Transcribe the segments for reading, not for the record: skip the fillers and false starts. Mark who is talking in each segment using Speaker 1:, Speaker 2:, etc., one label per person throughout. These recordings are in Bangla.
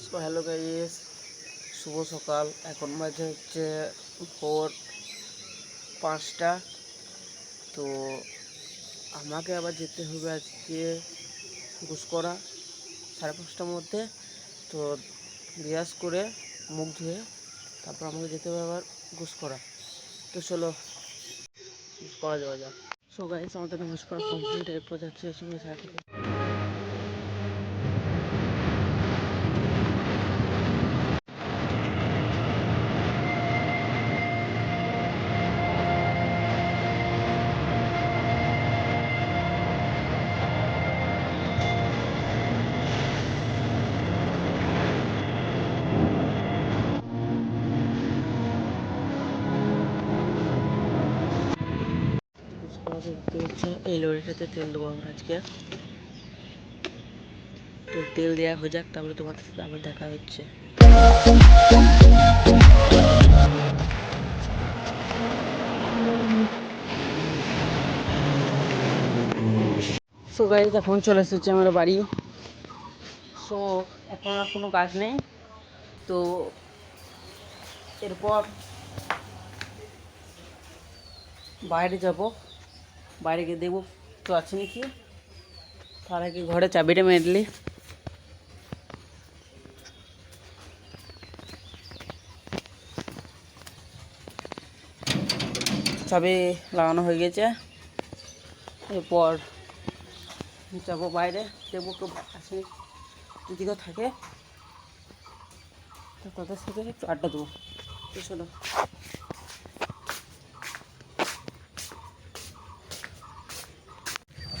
Speaker 1: সো হ্যালো গাইস, শুভ সকাল। এখন বাজে হচ্ছে ভোর 5টা। তো আমাকে আবার যেতে হবে আজকে গুসকরা 5:30টার মধ্যে। তো রিয়াজ করে মুখ ধুয়ে তারপর আমাকে যেতে হবে আবার গুসকরা। তো চলো গুসকরা যাওয়া যাক। সো গাইস, আমাদের গুসকরা কমপ্লিট। এরপর যাচ্ছে সঙ্গে সাথে। দেখতে হচ্ছে এই লরিটাতে তেল দেবো আমরা আজকে। তো তেল দেওয়া হয়ে যাক, তারপরে তোমাদের সাথে আবার দেখা হচ্ছে। সো গাইস, এখন চলে এসেছে আমার বাড়ি। সো এখন আর কোনো কাজ নেই। তো এরপর বাইরে যাব, বাইরে গিয়ে দেখবো তো আছে নাকি। তার আগে ঘরে চাবিটা মেরলি। চাবি লাগানো হয়ে গেছে। এরপর যাবো বাইরে, দেখবো কেউ আছে যদি কেউ থাকে তো তাদের সাথে একটু আড্ডা দেবো। তো চলো।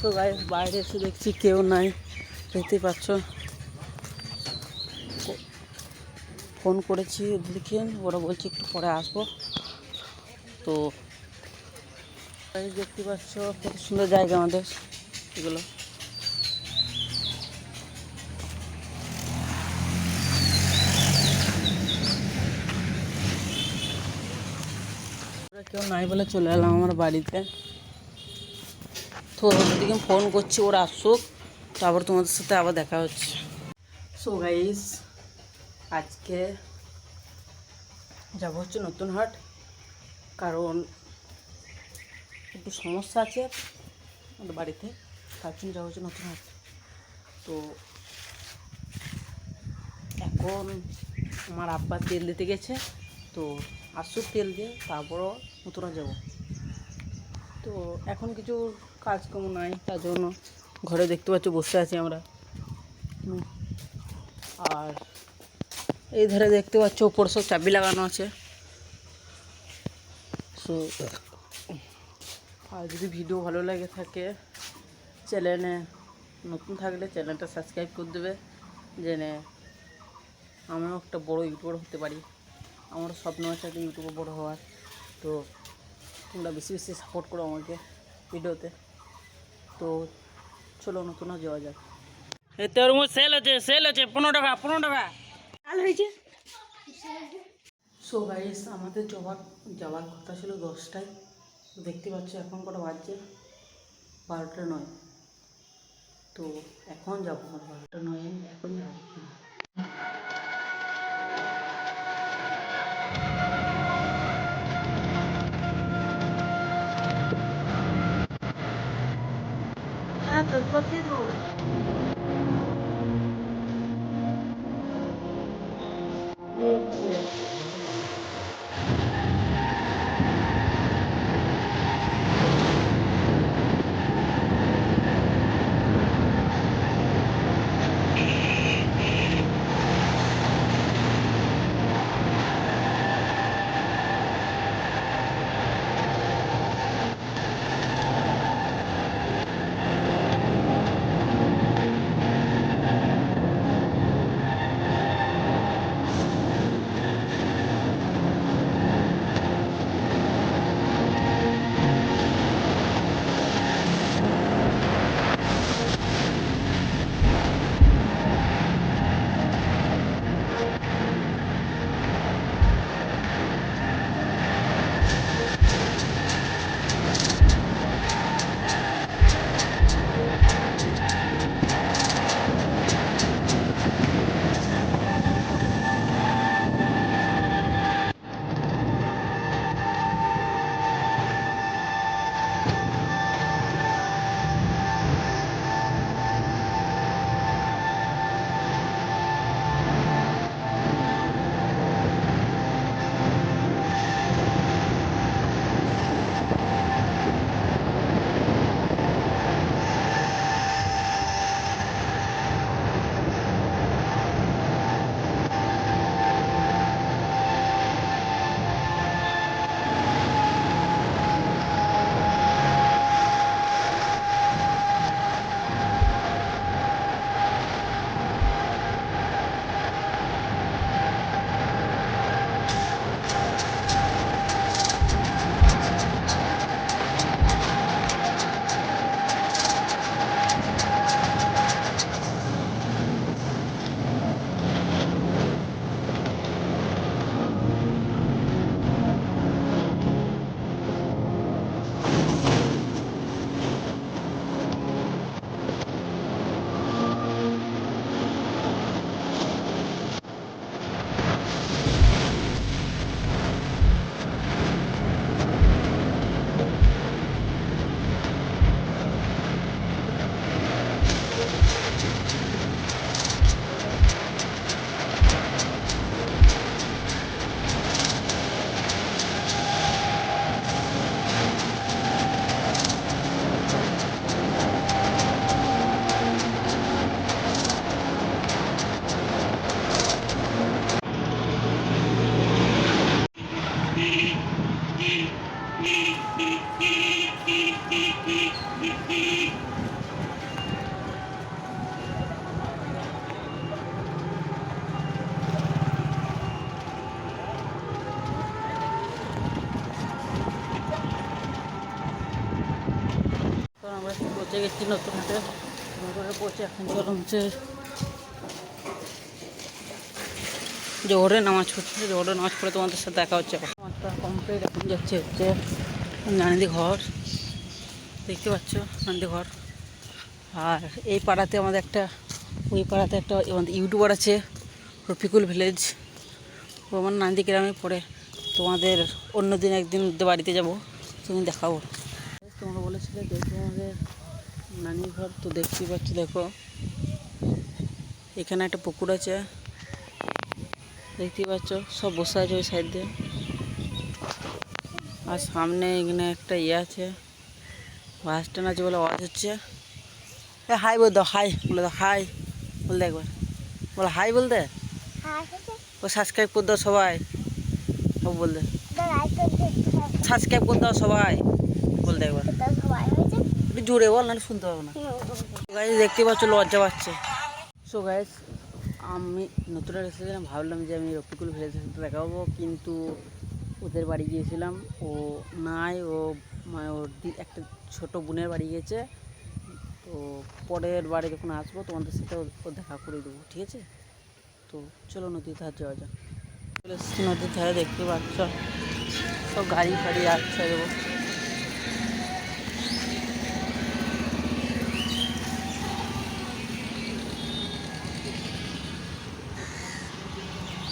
Speaker 1: তো গাইস, বাইরে এসে দেখছি কেউ নাই, দেখতেই পাচ্ছ। ফোন করেছি ওদেরকে, ওরা বলছে একটু পরে আসবো। তো দেখতে পাচ্ছ কত সুন্দর জায়গা আমাদের এগুলো। কেউ নাই বলে চলে এলাম আমার বাড়িতে। তো ওদেরকে ফোন করছি, ওরা আসুক, তারপর তোমাদের সাথে আবার দেখা হচ্ছে। সো গাইস, আজকে যাবো হচ্ছে নতুন হাট, কারণ একটু সমস্যা আছে আমাদের বাড়িতে, তার জন্য যাবো হচ্ছে নতুন হাট। তো এখন আমার আব্বা তেল দিতে গেছে, তো আসুক তেল দিয়ে তারপরও নতুন যাবো। তো এখন কিছু কাজকর্ম নাই, তার জন্য ঘরে দেখতে পাচ্ছ বসে আছি আমরা। আর এই ধারে দেখতে পাচ্ছ উপর সব চাবি লাগানো আছে। সো আর যদি ভিডিও ভালো লাগে থাকে, চ্যানেলে নতুন থাকলে চ্যানেলটা সাবস্ক্রাইব করে দেবে, জেনে আমিও একটা বড় ইউটিউবার হতে পারি। আমারও স্বপ্ন আছে একটা ইউটিউবে বড় হওয়ার। তো তোমরা বেশি বেশি সাপোর্ট করো আমাকে ভিডিওতে। তো চলো নতুন যাওয়া যাক। এই তরমুজ সেল হচ্ছে 15 টাকা 15 টাকা আল হয়েছে। সো গাইস, আমাদের যাওয়ার কথা ছিল 10টায়। দেখতে পাচ্ছ এখন কটা বাজছে, 12টা 9। তো এখন যাবো, 12টা 9 এখন যাবো। হ্যাঁ তো কোথায় দেবো?
Speaker 2: পৌঁছে গেছি নতুন হাটে, করে পৌঁছে এখন চলো হচ্ছে জোহরে নামাজ পড়ছে। জোহরে নামাজ পড়ে তোমাদের সাথে দেখা হচ্ছে। নামাজটা কমপ্লিট, এখন যাচ্ছে হচ্ছে নানিদি ঘর, দেখতে পাচ্ছ নানিদি ঘর। আর এই পাড়াতে আমাদের একটা, ওই পাড়াতে একটা আমাদের ইউটিউবার আছে রফিকুল ভিলেজ, ও আমার নান্দি গ্রামে পড়ে। তোমাদের অন্য দিন একদিন বাড়িতে যাব, সেদিন দেখাবো। তোমরা বলেছিলে দেখো আমাদের নানির ঘর, তো দেখতেই পাচ্ছ। দেখো এখানে একটা পুকুর আছে, দেখতেই পাচ্ছ, সব বসে আছে ওই সাইড দিয়ে। আর সামনে এখানে একটা আছে, বাস স্ট্যান্ড আছে বলে আওয়াজ হচ্ছে। হাই বল দাও, হাই বলে দাও, হাই বল দে একবার, বলো হাই বল দে। ও সাবস্ক্রাইব করে দাও সবাই, সব বল দে, সাবস্ক্রাইব করে দাও সবাই বল দে একবার, একটু জোরে বল, না শুনতে পাবো না। গাইজ দেখতে পাচ্ছ লজ্জা পাচ্ছে। সো গাইজ আমি নতুন এসেছিলাম, ভাবলাম যে আমি রফিকুল ভিলেজের সাথে দেখাবো, কিন্তু ওদের বাড়ি গিয়েছিলাম, ও নাই, ও মানে ওর একটা ছোটো বোনের বাড়ি গিয়েছে। তো পরের বাড়ি যখন আসবো তোমাদের সাথে ও দেখা করে দেবো, ঠিক আছে? তো চলো নদীর ধার যাওয়া যাক। চলে এসেছি নদীর ধারে, দেখতে পাচ্ছ সব গাড়ি ফাড়ি আসছে। দেবো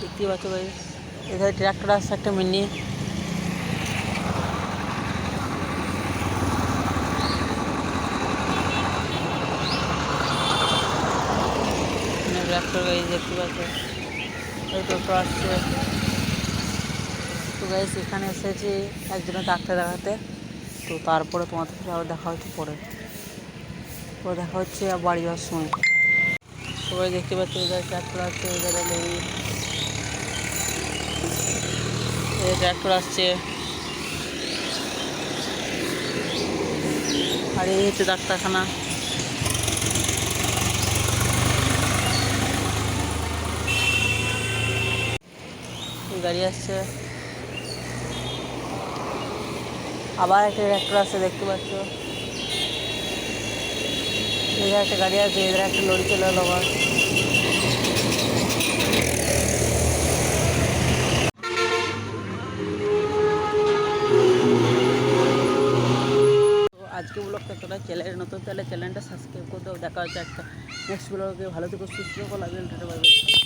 Speaker 2: দেখতে পাচ্ছ গাড়ি, এখানে ট্রাক্টর আসছে একটা মিনি। ট্রাক্টর গাড়ি দেখতে পাচ্ছ, এই টোটো আসছে। তো গাইস এখানে এসেছি একজনের ডাক্তার দেখাতে, তো তারপরে তোমাদের সাথে আবার দেখা হচ্ছে পরে দেখা হচ্ছে বাড়ি যাওয়ার সময়। সবাই দেখতে পাচ্ছি এদের ট্রাক্টর আসছে, এদের ট্রাক্টর আসছে। আর এই হচ্ছে ডাক্তারখানা। গাড়ি আসছে, আবার একটা ট্রাক্টর আসছে, দেখতে পাচ্ছ। এদের একটা গাড়ি আছে, এদের একটা লরি চলে এলো আবার। আজকে ব্লগটা তোরা চ্যানেল নতুন, তাহলে চ্যানেলটা সাবস্ক্রাইব করে দাও। দেখা হচ্ছে একটা নেক্সট ব্লগে। ভালো থেকো, সুস্থ থেকো, লাগবে।